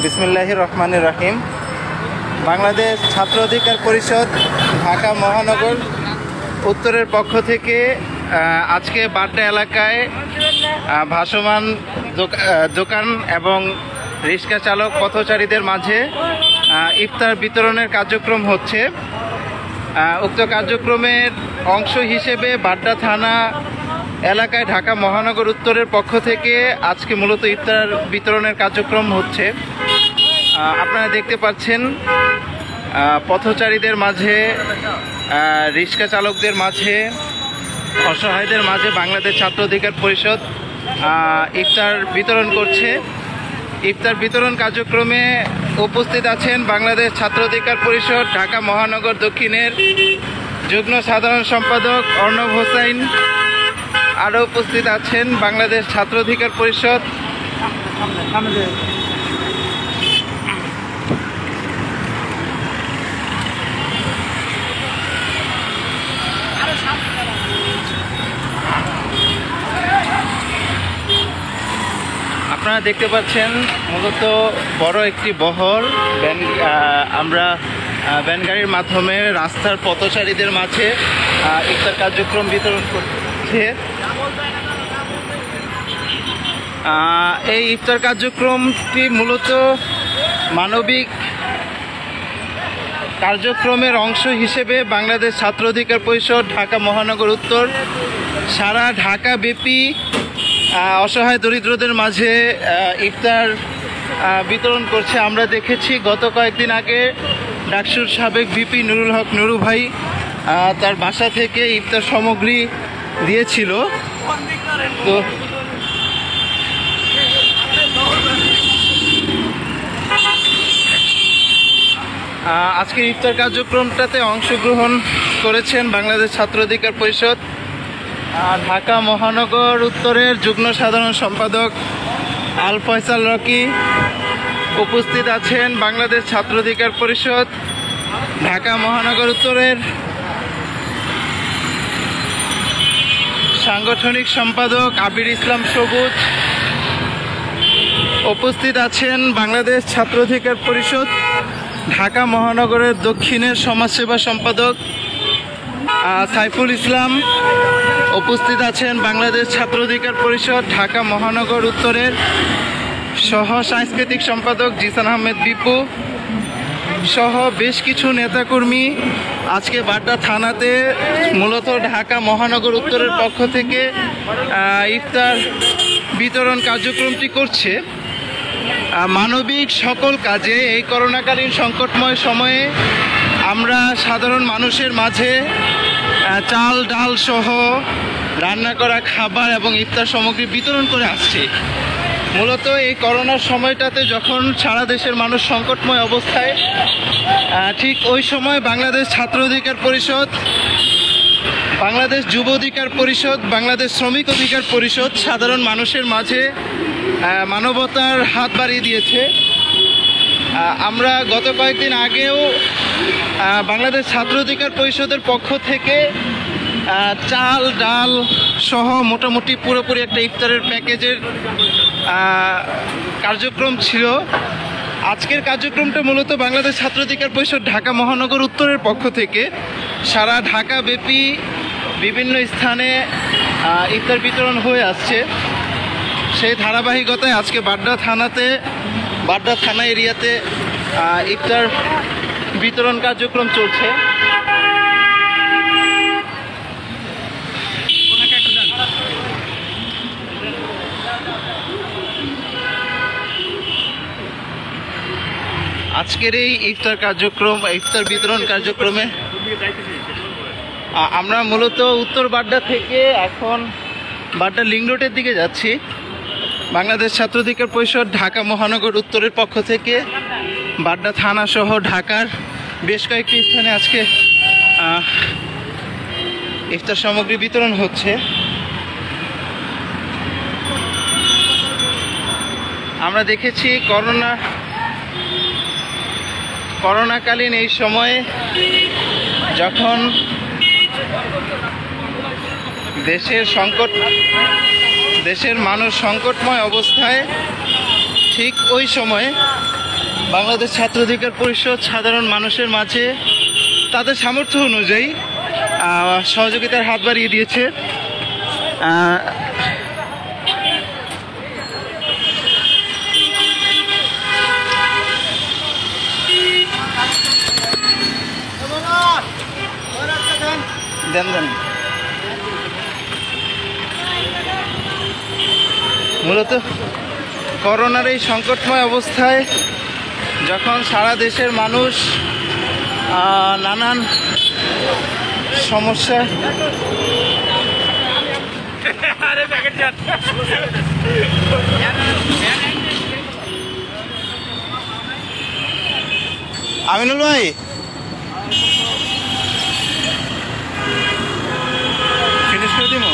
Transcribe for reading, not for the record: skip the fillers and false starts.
বিসমিল্লাহির রহমানির রহিম। বাংলাদেশ ছাত্র অধিকার পরিষদ ঢাকা মহানগর উত্তরের পক্ষ থেকে আজকে বাড্ডা এলাকায় ভাসমান দোকান এবং রিক্সা চালক পথচারীদের মাঝে ইফতার বিতরণের কার্যক্রম হচ্ছে। উক্ত কার্যক্রমের অংশ হিসেবে বাড্ডা থানা এলাকায় ঢাকা মহানগর উত্তরের পক্ষ থেকে আজকে মূলত ইফতার বিতরণের কার্যক্রম হচ্ছে। আপনারা দেখতে পাচ্ছেন পথচারীদের মাঝে, রিক্সা চালকদের মাঝে, অসহায়দের মাঝে বাংলাদেশ ছাত্র অধিকার পরিষদ ইফতার বিতরণ করছে। ইফতার বিতরণ কার্যক্রমে উপস্থিত আছেন বাংলাদেশ ছাত্র অধিকার পরিষদ ঢাকা মহানগর দক্ষিণের যুগ্ম সাধারণ সম্পাদক অর্ণব হোসাইন। আরও উপস্থিত আছেন বাংলাদেশ ছাত্র অধিকার পরিষদ আপনারা দেখতে পাচ্ছেন মূলত বড় একটি বহর আমরা ভ্যান গাড়ির মাধ্যমে রাস্তার পথচারীদের মাঝে ইফতার কার্যক্রম বিতরণ করছে। এই ইফতার কার্যক্রমটি মূলত মানবিক কার্যক্রমের অংশ হিসেবে বাংলাদেশ ছাত্র অধিকার পরিষদ ঢাকা মহানগর উত্তর সারা ঢাকা ব্যাপী অসহায় দরিদ্রদের মাঝে ইফতার বিতরণ করছে। আমরা দেখেছি গত কয়েকদিন আগে ডাকসুর সাবেক ভিপি নুরুল হক নুরু ভাই তার বাসা থেকে ইফতার সামগ্রী দিয়েছিল। তো আজকের ইফতার কার্যক্রমটাতে অংশগ্রহণ করেছেন বাংলাদেশ ছাত্র অধিকার পরিষদ ঢাকা মহানগর উত্তরের যুগ্ম সাধারণ সম্পাদক আল ফয়সাল রকি। উপস্থিত আছেন বাংলাদেশ ছাত্র অধিকার পরিষদ ঢাকা মহানগর উত্তরের সাংগঠনিক সম্পাদক আবির ইসলাম সবুজ। উপস্থিত আছেন বাংলাদেশ ছাত্র অধিকার পরিষদ ঢাকা মহানগরের দক্ষিণের সমাজসেবা সম্পাদক সাইফুল ইসলাম। উপস্থিত আছেন বাংলাদেশ ছাত্র অধিকার পরিষদ ঢাকা মহানগর উত্তরের সহ সাংস্কৃতিক সম্পাদক জিসান আহমেদ বিপু সহ বেশ কিছু নেতাকর্মী আজকে বাড্ডা থানাতে মূলত ঢাকা মহানগর উত্তরের পক্ষ থেকে ইফতার বিতরণ কার্যক্রমটি করছে। মানবিক সকল কাজে এই করোনাকালীন সংকটময় সময়ে আমরা সাধারণ মানুষের মাঝে চাল ডাল সহ রান্না করা খাবার এবং ইফতার সামগ্রী বিতরণ করে আসছি। মূলত এই করোনার সময়টাতে যখন সারা দেশের মানুষ সংকটময় অবস্থায়, ঠিক ওই সময় বাংলাদেশ ছাত্র অধিকার পরিষদ, বাংলাদেশ যুব অধিকার পরিষদ, বাংলাদেশ শ্রমিক অধিকার পরিষদ সাধারণ মানুষের মাঝে মানবতার হাত বাড়িয়ে দিয়েছে। আমরা গত কয়েকদিন আগেও বাংলাদেশ ছাত্র অধিকার পরিষদের পক্ষ থেকে চাল ডাল সহ মোটামুটি পুরোপুরি একটা ইফতারের প্যাকেজের কার্যক্রম ছিল। আজকের কার্যক্রমটা মূলত বাংলাদেশ ছাত্র অধিকার পরিষদ ঢাকা মহানগর উত্তরের পক্ষ থেকে সারা ঢাকা ব্যাপী বিভিন্ন স্থানে ইফতার বিতরণ হয়ে আসছে। সেই ধারাবাহিকতায় আজকে বাড্ডা থানা এরিয়াতে ইফতার বিতরণ কার্যক্রম চলছে। আজকের এই ইফতার বিতরণ কার্যক্রমে আমরা মূলত উত্তর বাড্ডা থেকে এখন বাড্ডা লিং রোডের দিকে যাচ্ছি। বাংলাদেশ ছাত্র অধিকার পরিষদ ঢাকা মহানগর উত্তরের পক্ষ থেকে বাড্ডা থানা সহ ঢাকার বেশ কয়েকটি স্থানে আজকে ইফতার সামগ্রী বিতরণ হচ্ছে। আমরা দেখেছি করোনাকালীন এই সময়ে যখন দেশের মানুষ সংকটময় অবস্থায়, ঠিক ওই সময়ে বাংলাদেশ ছাত্র অধিকার পরিষদ সাধারণ মানুষের মাঝে তাদের সামর্থ্য অনুযায়ী সহযোগিতার হাত বাড়িয়ে দিয়েছে। মূলত করোনার এই সংকটময় অবস্থায় যখন সারা দেশের মানুষ নানান সমস্যা আমিনুল ভাই ফিনিশ করে দিব।